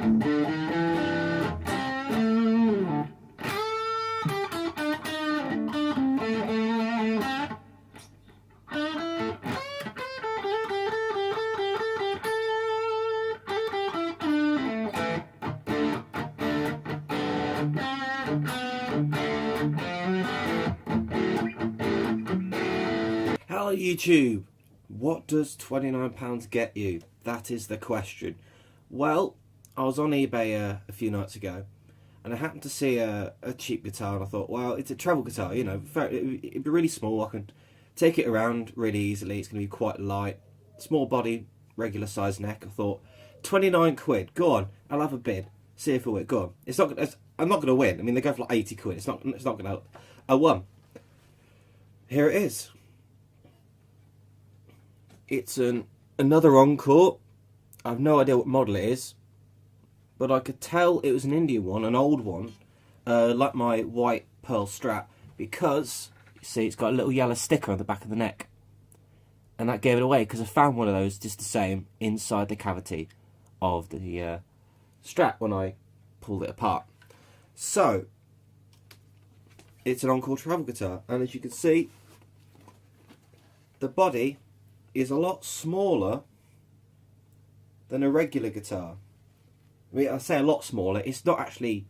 Hello YouTube! What does £29 get you? That is the question. Well, I was on eBay a few nights ago and I happened to see a cheap guitar and I thought, well, it's a treble guitar, you know, it'd be really small, I could take it around really easily, it's going to be quite light, small body, regular size neck. I thought, 29 quid, go on, I'll have a bid, see if I win, go on. I'm not going to win, I mean they go for like 80 quid, it's not going to help. I won. Here it is. It's another Encore. I have no idea what model it is, but I could tell it was an Indian one, an old one, like my white pearl Strat, because you see it's got a little yellow sticker on the back of the neck, and that gave it away because I found one of those just the same inside the cavity of the Strat when I pulled it apart. So it's an Encore travel guitar, and as you can see, the body is a lot smaller than a regular guitar. I mean, I say a lot smaller, it's not actually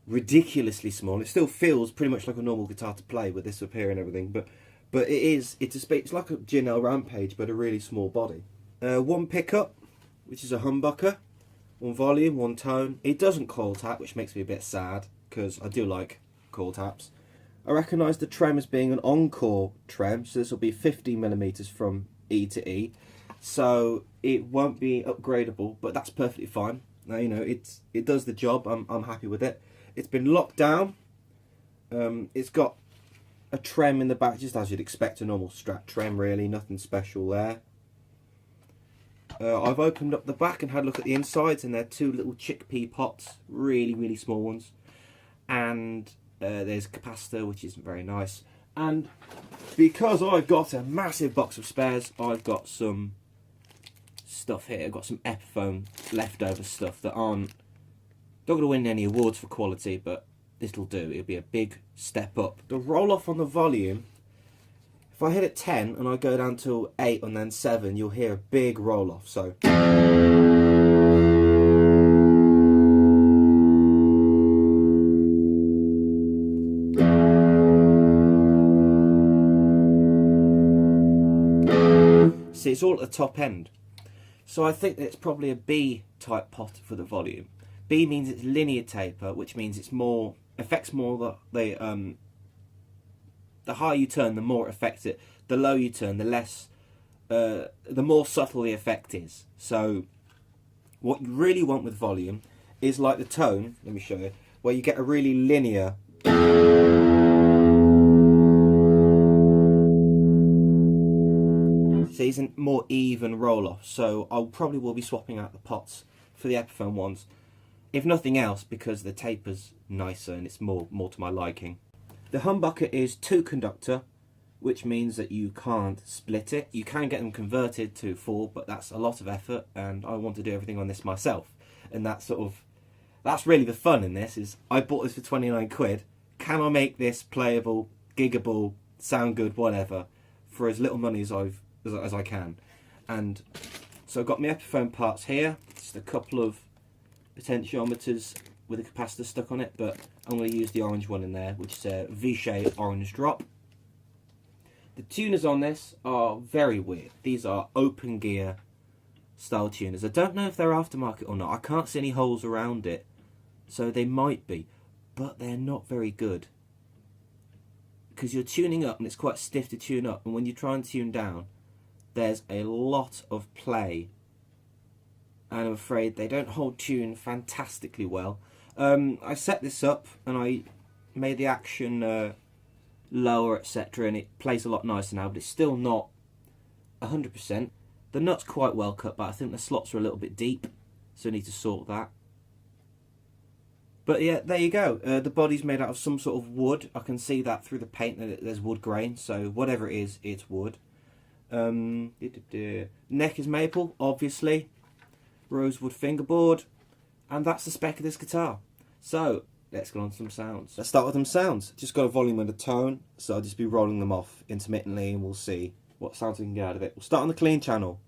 ridiculously small. It still feels pretty much like a normal guitar to play with this up here and everything, but it's like a G&L Rampage, but a really small body. One pickup, which is a humbucker, one volume, one tone. It doesn't coil tap, which makes me a bit sad, because I do like coil taps. I recognise the trem as being an Encore trem, so this will be 50mm from E to E, so it won't be upgradable, but that's perfectly fine. Now, you know, it does the job. I'm happy with it. It's been locked down. It's got a trem in the back, just as you'd expect a normal Strat trem, really, nothing special there. I've opened up the back and had a look at the insides, and they're two little chickpea pots, really small ones, and there's a capacitor, which isn't very nice. And because I've got a massive box of spares, I've got some stuff here. I've got some Epiphone leftover stuff that aren't not going to win any awards for quality, but this'll do. It'll be a big step up. The roll off on the volume, if I hit at 10 and I go down to 8 and then 7, you'll hear a big roll off. So see, it's all at the top end. So I think that it's probably a B type pot for the volume. B means it's linear taper, which means it's more affects more the higher you turn, the more it affects it. The lower you turn, the less, the more subtle the effect is. So what you really want with volume is like the tone. Let me show you, where you get a really linear. See, it's a more even roll off. So I probably will be swapping out the pots for the Epiphone ones, if nothing else, because the taper's nicer and it's more to my liking. The humbucker is 2 conductor, which means that you can't split it. You can get them converted to 4, but that's a lot of effort, and I want to do everything on this myself. And that's really the fun in this, is I bought this for 29 quid. Can I make this playable, giggable, sound good, whatever, for as little money as I can? And so I've got my Epiphone parts here, just a couple of potentiometers with a capacitor stuck on it, but I'm going to use the orange one in there, which is a V-shade orange drop. The tuners on this are very weird. These are open gear style tuners. I don't know if they're aftermarket or not. I can't see any holes around it, so they might be, but they're not very good, because you're tuning up and it's quite stiff to tune up, and when you try and tune down, there's a lot of play, and I'm afraid they don't hold tune fantastically well. I set this up and I made the action lower, etc., and it plays a lot nicer now, but it's still not 100%. The nut's quite well cut, but I think the slots are a little bit deep, so I need to sort that. But yeah, there you go. The body's made out of some sort of wood. I can see that through the paint that there's wood grain, so whatever it is, it's wood. Neck is maple, obviously. Rosewood fingerboard, And that's the spec of this guitar. So let's go on to some sounds. Let's start with some sounds. Just got a volume and a tone, so I'll just be rolling them off intermittently and we'll see what sounds we can get out of it. We'll start on the clean channel.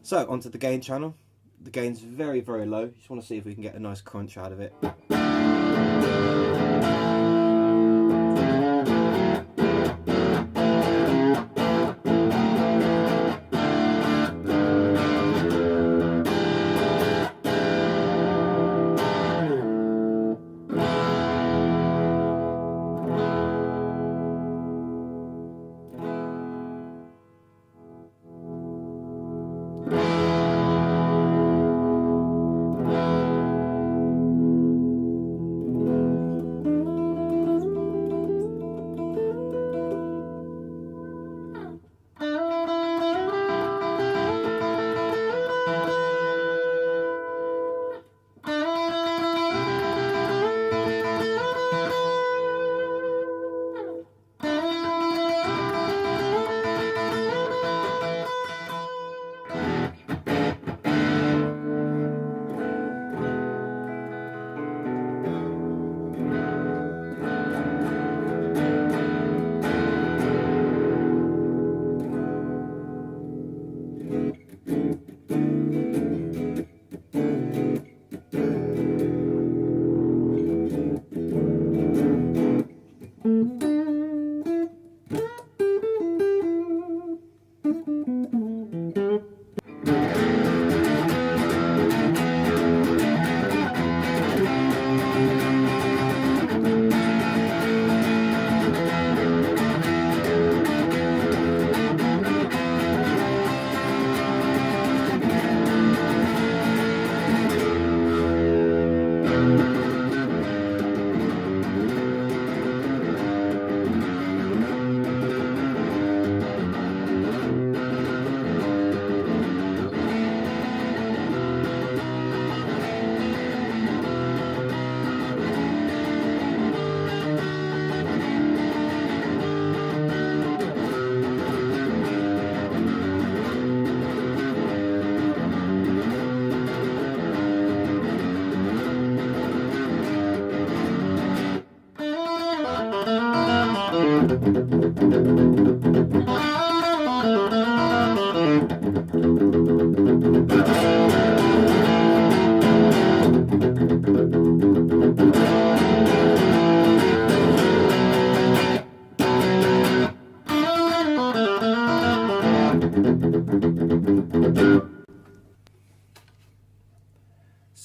So onto the gain channel. The gain's very, very low. Just want to see if we can get a nice crunch out of it.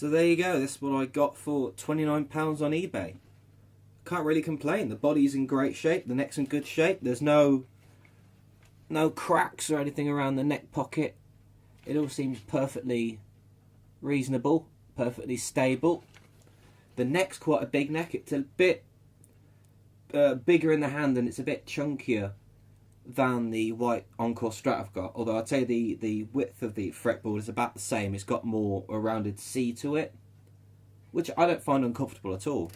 So there you go, this is what I got for £29 on eBay. Can't really complain, the body's in great shape, the neck's in good shape, there's no cracks or anything around the neck pocket. It all seems perfectly reasonable, perfectly stable. The neck's quite a big neck, it's a bit bigger in the hand and it's a bit chunkier than the white Encore Strat I've got. Although I'd say the width of the fretboard is about the same, it's got more a rounded C to it, which I don't find uncomfortable at all.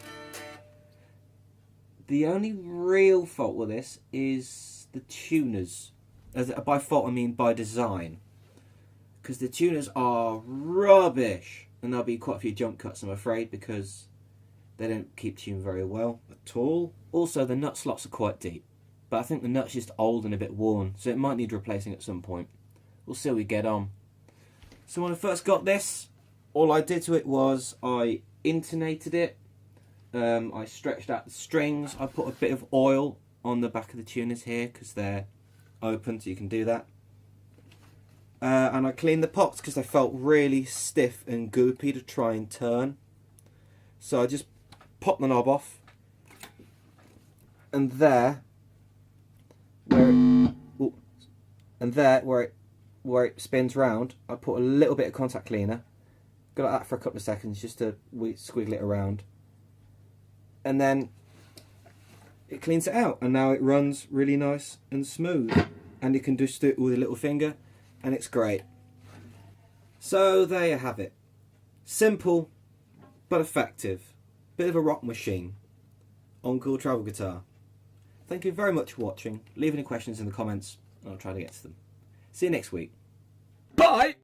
The only real fault with this is the tuners. By fault I mean by design. Because the tuners are rubbish. And there'll be quite a few jump cuts, I'm afraid, because they don't keep tuned very well at all. Also, the nut slots are quite deep. But I think the nut's just old and a bit worn, so it might need replacing at some point. We'll see how we get on. So when I first got this, all I did to it was I intonated it. I stretched out the strings. I put a bit of oil on the back of the tuners here because they're open, so you can do that. And I cleaned the pots because they felt really stiff and goopy to try and turn. So I just popped the knob off, and there, where it spins round, I put a little bit of contact cleaner. Go like that for a couple of seconds just to squiggle it around, and then it cleans it out, and now it runs really nice and smooth. And you can just do it with a little finger, and it's great. So there you have it. Simple but effective. Bit of a rock machine. Encore travel guitar. Thank you very much for watching. Leave any questions in the comments and I'll try to get to them. See you next week. Bye!